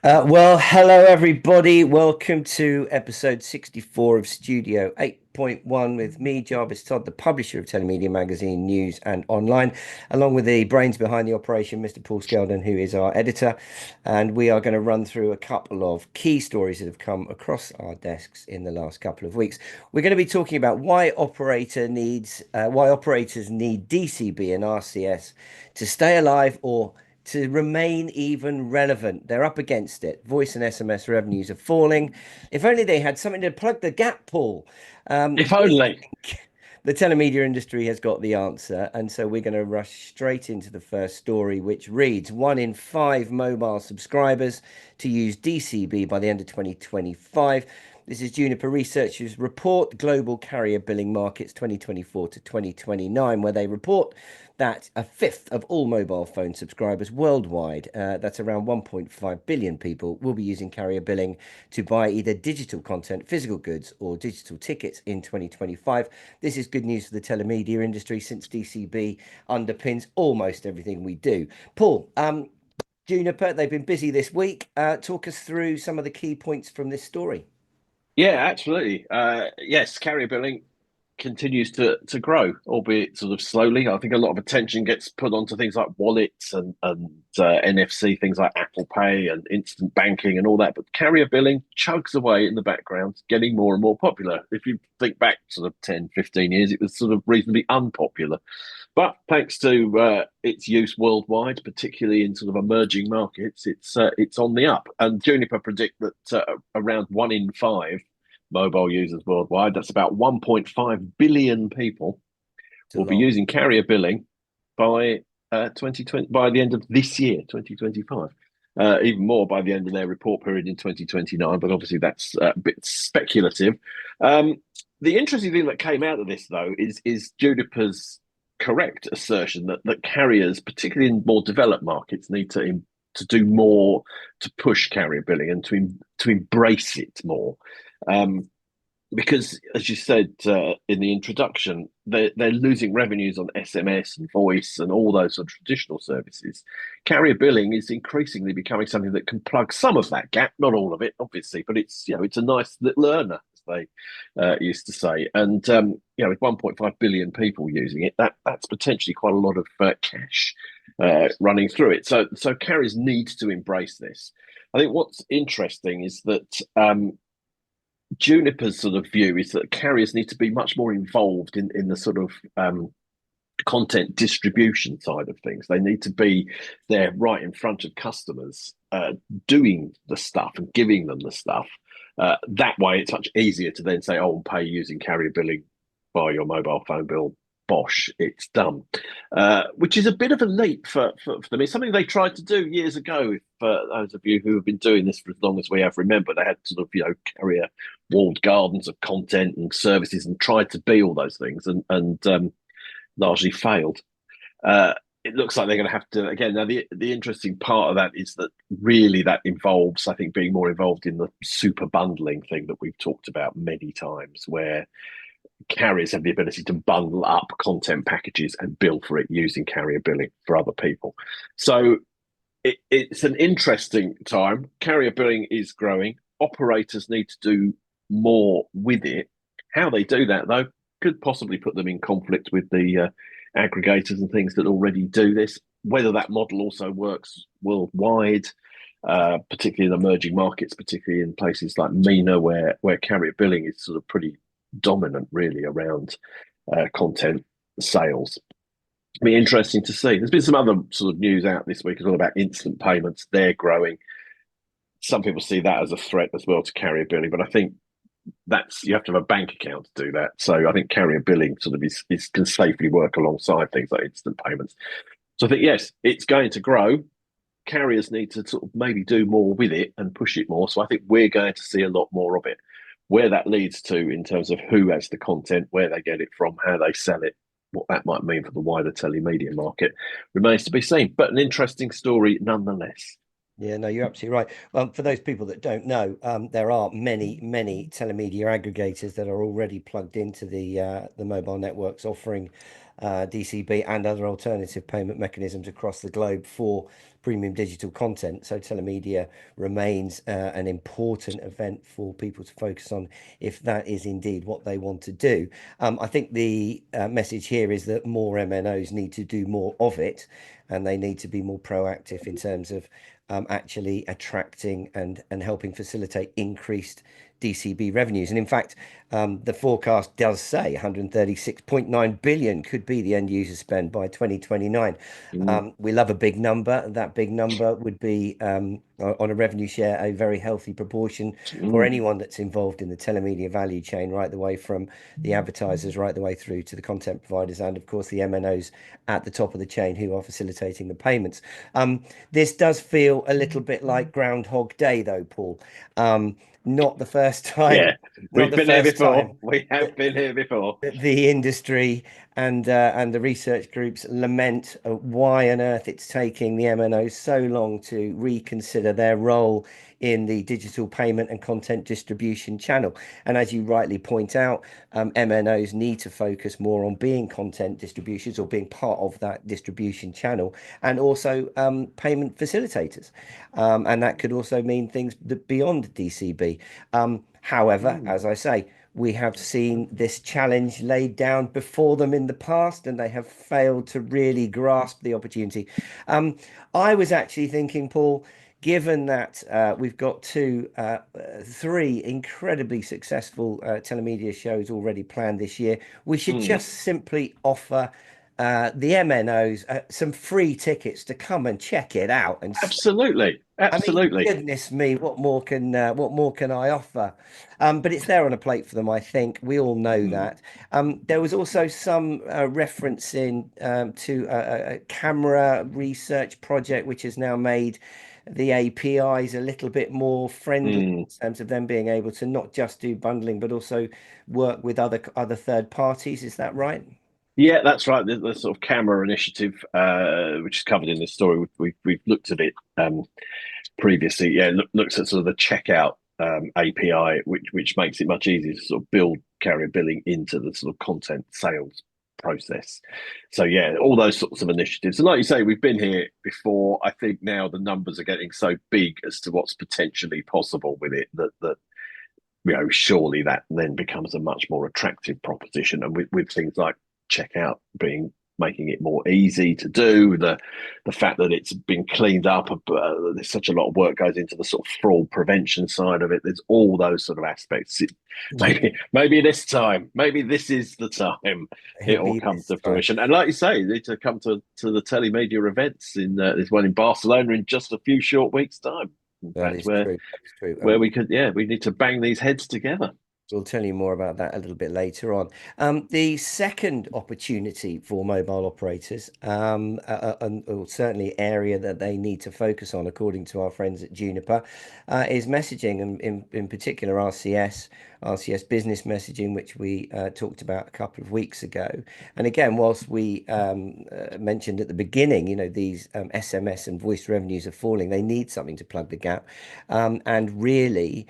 Well, hello everybody. Welcome to episode 64 of Studio 8.1 with me, Jarvis Todd, the publisher of Telemedia Magazine News and Online, along with the brains behind the operation, Mr. Paul Skeldon, who is our editor. And we are going to run through a couple of key stories that have come across our desks in the last couple of weeks. We're going to be talking about why operators need DCB and RCS to stay alive or to remain even relevant. They're up against it. Voice and SMS revenues are falling. If only they had something to plug the gap, Paul. If We only. think the telemedia industry has got the answer. And so we're going to rush straight into the first story, which reads 1 in 5 mobile subscribers to use DCB by the end of 2025. This is Juniper Research's report, Global Carrier Billing Markets 2024 to 2029, where they report that a fifth of all mobile phone subscribers worldwide, that's around 1.5 billion people, will be using carrier billing to buy either digital content, physical goods, or digital tickets in 2025. This is good news for the telemedia industry since DCB underpins almost everything we do. Paul, Juniper, they've been busy this week. Talk us through some of the key points from this story. Yeah, absolutely. Yes, carrier billing continues to grow, albeit sort of slowly. I think a lot of attention gets put onto things like wallets and NFC, things like Apple Pay and instant banking and all that. But carrier billing chugs away in the background, getting more and more popular. If you think back sort of 10, 15 years, it was sort of reasonably unpopular. But thanks to its use worldwide, particularly in sort of emerging markets, it's on the up. And Juniper predict that around 1 in 5 mobile users worldwide, that's about 1.5 billion people, It's a will be lot. using carrier billing by 2020, by the end of this year, 2025. Even more by the end of their report period in 2029, but obviously that's a bit speculative. Um, the interesting thing that came out of this, though, is Juniper's correct assertion that carriers, particularly in more developed markets, need to do more to push carrier billing and to embrace it more. Um, because, as you said in the introduction, they're losing revenues on SMS and voice and all those sort of traditional services. Carrier billing is increasingly becoming something that can plug some of that gap, not all of it, obviously, but it's a nice little earner, as they used to say. And with 1.5 billion people using it, that's potentially quite a lot of cash running through it. So carriers need to embrace this. I think what's interesting is that Juniper's sort of view is that carriers need to be much more involved in the sort of content distribution side of things. They need to be there right in front of customers, doing the stuff and giving them the stuff. That way, it's much easier to then say, "Oh, and pay using carrier billing by your mobile phone bill." Bosh, it's done. Which is a bit of a leap for them. It's something they tried to do years ago. For those of you who have been doing this for as long as we have, remember they had sort of carrier walled gardens of content and services and tried to be all those things and largely failed. It looks like they're going to have to again. Now, the interesting part of that is that really that involves, I think, being more involved in the super bundling thing that we've talked about many times, where carriers have the ability to bundle up content packages and bill for it using carrier billing for other people. So it's an interesting time. Carrier billing is growing. Operators need to do more with it. How they do that, though, could possibly put them in conflict with the aggregators and things that already do this. Whether that model also works worldwide, particularly in emerging markets, particularly in places like MENA, where carrier billing is sort of pretty dominant, really, around content sales. Be interesting to see. There's been some other sort of news out this week as well about instant payments. They're growing. Some people see that as a threat as well to carrier billing, but I think that's you have to have a bank account to do that. So I think carrier billing sort of is can safely work alongside things like instant payments. So I think yes, it's going to grow. Carriers need to sort of maybe do more with it and push it more. So I think we're going to see a lot more of it. Where that leads to in terms of who has the content, where they get it from, how they sell it, what that might mean for the wider telemedia market remains to be seen. But an interesting story nonetheless. Yeah, no, you're absolutely right. For those people that don't know, there are many telemedia aggregators that are already plugged into the mobile networks, offering DCB and other alternative payment mechanisms across the globe for premium digital content. So telemedia remains an important event for people to focus on if that is indeed what they want to do. I think the message here is that more MNOs need to do more of it, and they need to be more proactive in terms of actually attracting and helping facilitate increased DCB revenues. And in fact, the forecast does say 136.9 billion could be the end user spend by 2029. Mm, We love a big number. That big number would be on a revenue share, a very healthy proportion for mm. anyone that's involved in the telemedia value chain, right the way from the advertisers, right the way through to the content providers, and of course the MNOs at the top of the chain who are facilitating the payments. This does feel a little bit like Groundhog Day, though, Paul. Not the first time, Yeah, not we've the been here first time before. We have been here before. the industry and the research groups lament why on earth it's taking the MNOs so long to reconsider their role in the digital payment and content distribution channel. And as you rightly point out, MNOs need to focus more on being content distributors or being part of that distribution channel, and also payment facilitators. And that could also mean things beyond DCB. However, Mm, as I say, we have seen this challenge laid down before them in the past, and they have failed to really grasp the opportunity. Um, I was actually thinking, Paul, given that we've got three incredibly successful telemedia shows already planned this year, we should mm. just simply offer the MNOs some free tickets to come and check it out and Absolutely, I mean, absolutely. goodness me, what more can I offer? But it's there on a plate for them, I think. We all know Mm, that. There was also some reference in to a camera research project, which has now made the APIs a little bit more friendly mm. in terms of them being able to not just do bundling, but also work with other third parties. Is that right? Yeah, that's right. The sort of camera initiative, which is covered in this story, we've looked at it previously. Yeah, looks at sort of the checkout API, which makes it much easier to sort of build carrier billing into the sort of content sales process. So yeah, all those sorts of initiatives. And like you say, we've been here before. I think now the numbers are getting so big as to what's potentially possible with it that surely that then becomes a much more attractive proposition. And with things like checkout being making it more easy to do, the fact that it's been cleaned up, there's such a lot of work goes into the sort of fraud prevention side of it. There's all those sort of aspects. Maybe this time, maybe this is the time it will Maybe come this to time. fruition. And like you say, you need to come to the telemedia events. There's one in Barcelona in just a few short weeks' time. In That fact, is true. That is true. where we could, yeah, we need to bang these heads together. We'll tell you more about that a little bit later on. The second opportunity for mobile operators, and certainly area that they need to focus on, according to our friends at Juniper, is messaging, and in particular RCS business messaging, which we talked about a couple of weeks ago. And again, whilst we mentioned at the beginning, these SMS and voice revenues are falling, they need something to plug the gap, and really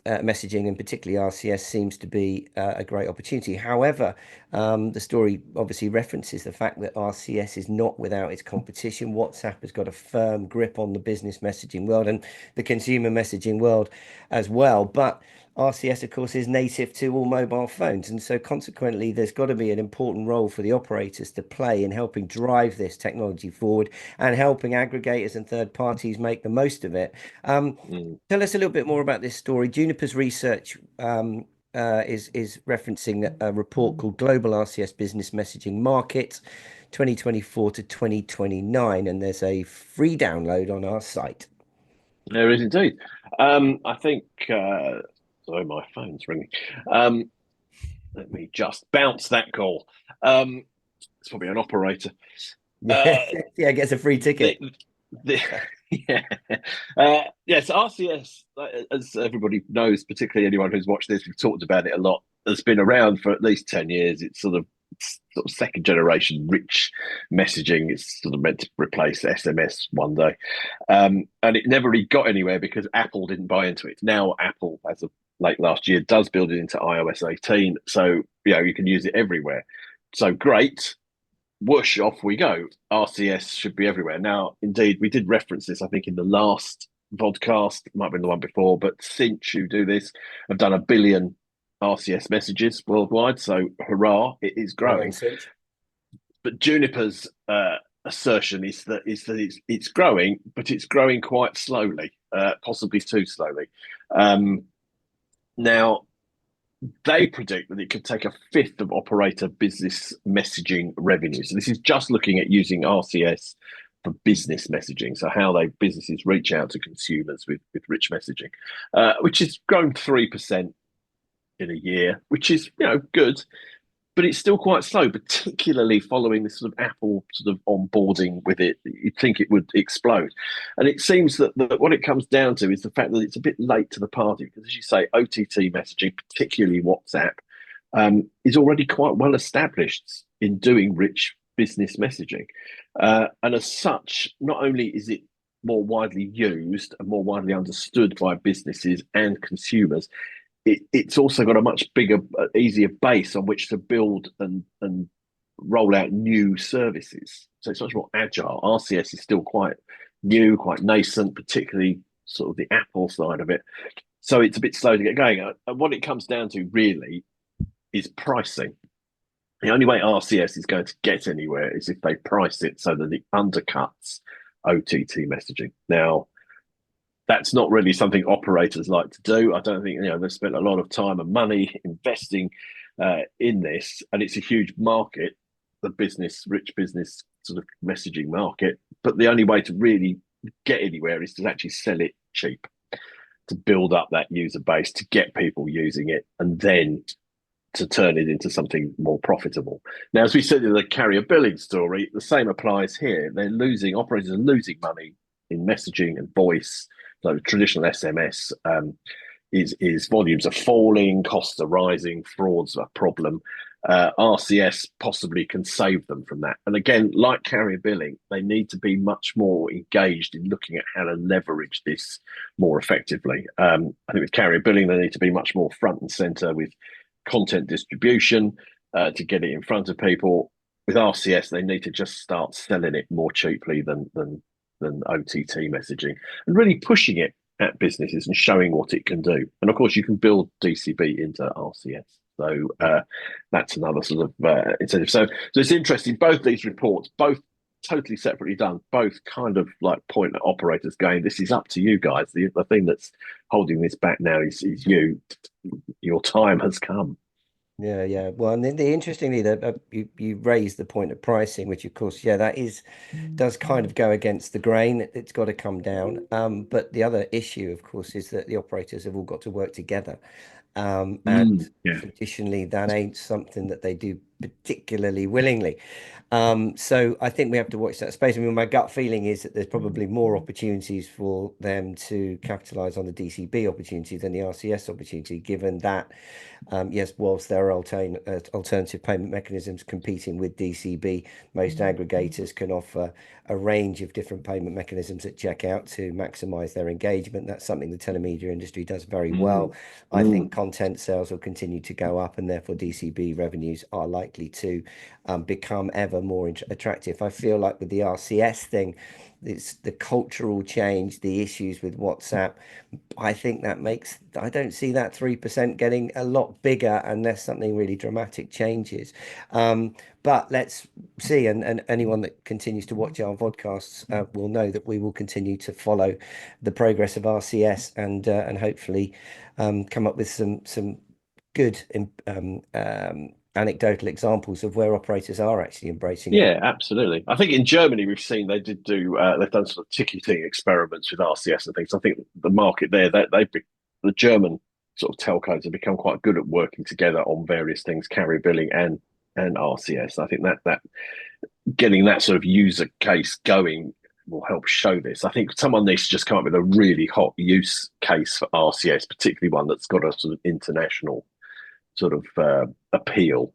messaging and particularly RCS seems to be a great opportunity. However, the story obviously references the fact that RCS is not without its competition. WhatsApp has got a firm grip on the business messaging world and the consumer messaging world as well. But RCS, of course, is native to all mobile phones. And so consequently, there's got to be an important role for the operators to play in helping drive this technology forward and helping aggregators and third parties make the most of it. Mm. Tell us a little bit more about this story. Juniper's research is referencing a report called Global RCS Business Messaging Market 2024 to 2029, and there's a free download on our site. There is indeed. I think. Sorry, my phone's ringing. Let me just bounce that call. It's probably an operator. Yeah, Uh, yeah, gets a free the, ticket. the, yeah. Yes, RCS, as everybody knows, particularly anyone who's watched this, we've talked about it a lot. Has been around for at least 10 years. It's sort of sort of second generation rich messaging. It's sort of meant to replace SMS one day, and it never really got anywhere because Apple didn't buy into it. Now Apple, as of late last year, does build it into iOS 18, so you can use it everywhere. So great, whoosh, off we go. RCS should be everywhere. Now, indeed, we did reference this, I think, in the last podcast, it might have been the one before, but Cinch, who do this, have done 1 billion RCS messages worldwide. So, hurrah, it is Well done, growing. Cinch. But Juniper's assertion is that it's growing, but it's growing quite slowly, possibly too slowly. Now, they predict that it could take 1/5 of operator business messaging revenue. So this is just looking at using RCS for business messaging. So how businesses reach out to consumers with rich messaging, which is grown 3% in a year, which is good, but it's still quite slow, particularly following this sort of Apple sort of onboarding with it. You'd think it would explode. And it seems that what it comes down to is the fact that it's a bit late to the party, because as you say, OTT messaging, particularly WhatsApp, is already quite well established in doing rich business messaging. And as such, not only is it more widely used and more widely understood by businesses and consumers, it's also got a much bigger, easier base on which to build and roll out new services. So it's much more agile. RCS is still quite new, quite nascent, particularly sort of the Apple side of it. So it's a bit slow to get going. And what it comes down to really is pricing. The only way RCS is going to get anywhere is if they price it so that it undercuts OTT messaging. Now, that's not really something operators like to do. I don't think they've spent a lot of time and money investing in this, and it's a huge market, the rich business sort of messaging market. But the only way to really get anywhere is to actually sell it cheap, to build up that user base, to get people using it, and then to turn it into something more profitable. Now, as we said in the carrier billing story, the same applies here. Operators are losing money in messaging and voice. So traditional SMS is volumes are falling, costs are rising, fraud's a problem. RCS possibly can save them from that. And again, like carrier billing, they need to be much more engaged in looking at how to leverage this more effectively. I think with carrier billing, they need to be much more front and center with content distribution to get it in front of people. With RCS, they need to just start selling it more cheaply than OTT messaging, and really pushing it at businesses and showing what it can do. And of course, you can build DCB into RCS. So that's another sort of incentive. So it's interesting. Both these reports, both totally separately done, both kind of like point at operators going, this is up to you guys. The thing that's holding this back now is you. Your time has come. Yeah. Well, and interestingly, that you raised the point of pricing, which of course, that does kind of go against the grain. It's got to come down. But the other issue, of course, is that the operators have all got to work together. And Yeah. traditionally, that ain't something that they do particularly willingly. So I think we have to watch that space. I mean, my gut feeling is that there's probably more opportunities for them to capitalize on the DCB opportunity than the RCS opportunity, given that, yes, whilst there are alternative payment mechanisms competing with DCB, most aggregators can offer a range of different payment mechanisms at checkout to maximize their engagement. That's something the telemedia industry does very well. I think content sales will continue to go up, and therefore DCB revenues are likely to become ever more attractive. I feel like with the RCS thing, it's the cultural change, the issues with WhatsApp. I don't see that 3% getting a lot bigger unless something really dramatic changes. But let's see, and anyone that continues to watch our podcasts will know that we will continue to follow the progress of RCS and hopefully come up with some good anecdotal examples of where operators are actually embracing it. Yeah, absolutely. I think in Germany we've seen they've done sort of ticketing experiments with RCS and things. I think the market there the German sort of telcos have become quite good at working together on various things, carrier billing and RCS. I think that getting that sort of user case going will help show this. I think someone needs to just come up with a really hot use case for RCS, particularly one that's got a sort of international sort of appeal.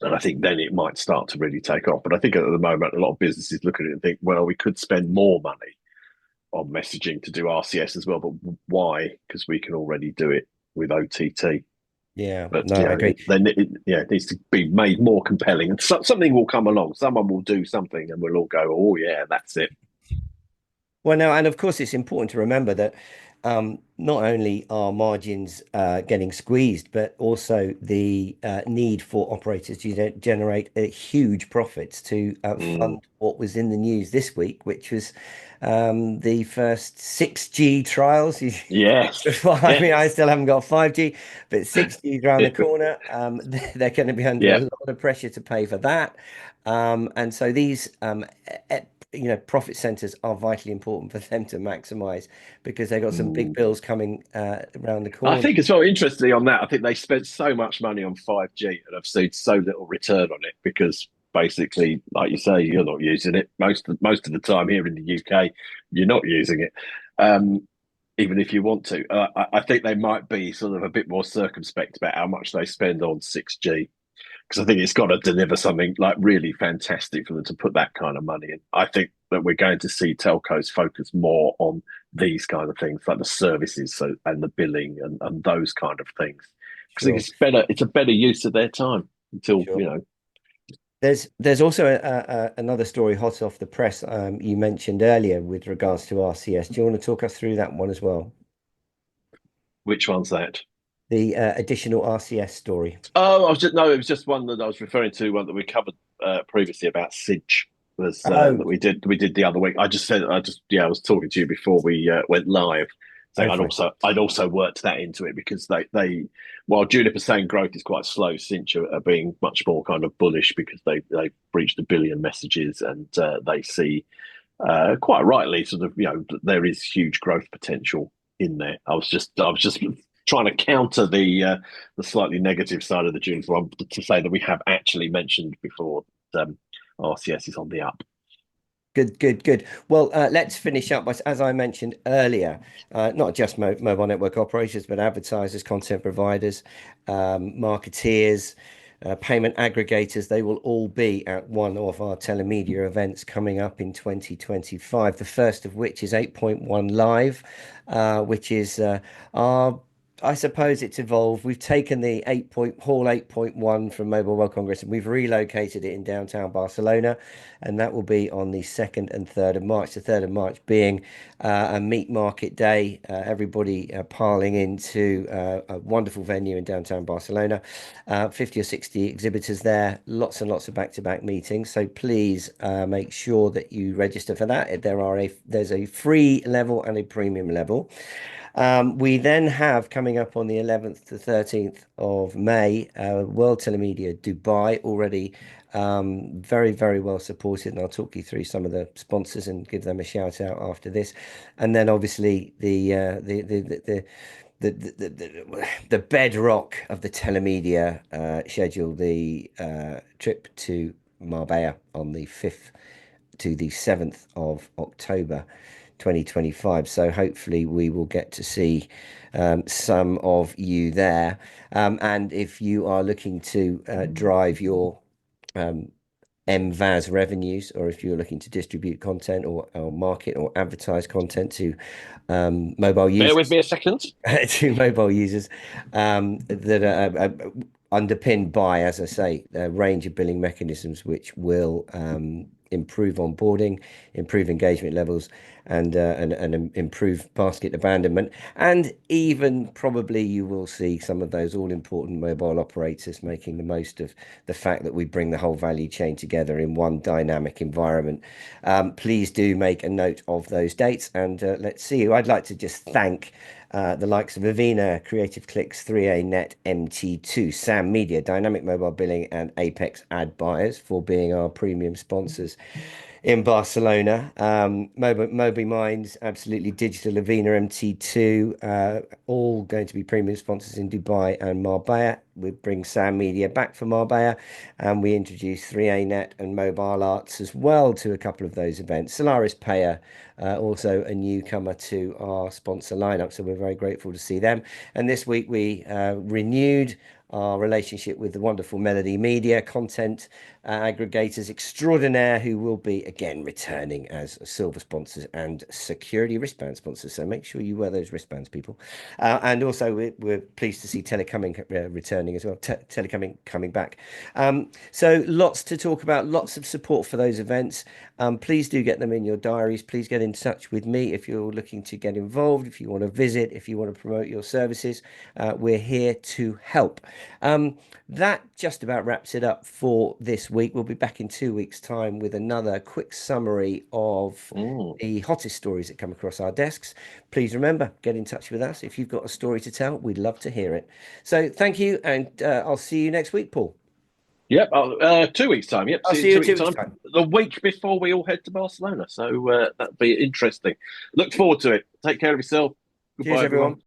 And I think then it might start to really take off. But I think at the moment, a lot of businesses look at it and think, well, we could spend more money on messaging to do RCS as well. But why? Because we can already do it with OTT. Yeah, But no, I agree. it needs to be made more compelling, and something will come along. Someone will do something, and we'll all go, "Oh yeah, that's it." Well, now, and of course, it's important to remember that not only are margins getting squeezed, but also the need for operators to generate huge profits to fund Mm. what was in the news this week, which was the first 6G trials. Yes, I mean, I yes, still haven't got 5G, but 6G is around the corner. They're going to be under a yeah. lot of pressure to pay for that. And so these profit centers are vitally important for them to maximize because they've got some big Mm. bills coming around the I corner. think as well, interestingly on that, I think they spent so much money on 5G and have seen so little return on it because basically, like you say, you're not using it most of the time here in the UK. You're not using it, even if you want to. I think they might be sort of a bit more circumspect about how much they spend on 6G because I think it's got to deliver something like really fantastic for them to put that kind of money in. I think that we're going to see telcos focus more on these kind of things, like the services, and the billing and those kind of things. Because I think Sure, it's better. It's a better use of their time until sure. . There's also another story hot off the press you mentioned earlier with regards to RCS. Do you want to talk us through that one as well? Which one's that? The additional RCS story. Oh, I was just no, it was just one that I was referring to, one that we covered previously about Cinch was Oh, that we did the other week. I was talking to you before we went live, saying oh, I'd fine. also worked that into it because they while Juniper saying growth is quite slow, Cinch are being much more kind of bullish because they breached 1 billion messages and they see quite rightly sort of there is huge growth potential in there. I was just trying to counter the slightly negative side of the June one to say that we have actually mentioned before that RCS is on the up. Good, good, good. Well, let's finish up by, as I mentioned earlier, not just mobile network operators, but advertisers, content providers, marketeers, payment aggregators. They will all be at one of our telemedia events coming up in 2025. The first of which is 8.1 Live, which is our I suppose it's evolved. We've taken the 8.1 from Mobile World Congress and we've relocated it in downtown Barcelona, and that will be on the 2nd and 3rd of March. The 3rd of March being a meat market day, everybody piling into a wonderful venue in downtown Barcelona. 50 or 60 exhibitors there, lots and lots of back-to-back meetings. So please make sure that you register for that. There's a free level and a premium level. We then have coming up on the 11th to 13th of May, World Telemedia Dubai, already very, very well supported. And I'll talk you through some of the sponsors and give them a shout out after this. And then obviously the bedrock of the telemedia schedule, the trip to Marbella on the 5th to the 7th of October 2025. So hopefully we will get to see some of you there. And if you are looking to drive your MVAS revenues, or if you're looking to distribute content or market or advertise content to mobile Bear with users, me a second. to mobile users that are underpinned by, as I say, a range of billing mechanisms which will improve onboarding, improve engagement levels, and improve basket abandonment. And even probably you will see some of those all important mobile operators making the most of the fact that we bring the whole value chain together in one dynamic environment. Please do make a note of those dates and let's see you. I'd like to just thank the likes of Avina, Creative Clicks, 3A Net, MT2, Sam Media, Dynamic Mobile Billing, and Apex Ad Buyers for being our premium sponsors in Barcelona. Moby Minds, Absolutely Digital, Avina, MT2, all going to be premium sponsors in Dubai and Marbella. We bring Sam Media back for Marbella, and we introduce 3A Net and Mobile Arts as well to a couple of those events. Solaris Payer, also a newcomer to our sponsor lineup, so we're very grateful to see them. And this week we renewed our relationship with the wonderful Melody Media content aggregators extraordinaire, who will be again returning as silver sponsors and security wristband sponsors. So make sure you wear those wristbands, people. And also, we're pleased to see Telecoming returning as well. Telecoming coming back. So lots to talk about, lots of support for those events. Please do get them in your diaries. Please get in touch with me if you're looking to get involved, if you want to visit, if you want to promote your services. We're here to help. That just about wraps it up for this week. We'll be back in 2 weeks' time with another quick summary of Mm. the hottest stories that come across our desks. Please remember, get in touch with us. If you've got a story to tell, we'd love to hear it. So thank you, and I'll see you next week, Paul. Yep, 2 weeks' time. Yep, I'll see you see in you two in two weeks' weeks' time. time. The week before we all head to Barcelona. So that'd be interesting. Look forward to it. Take care of yourself. Cheers, Goodbye, everyone. everyone.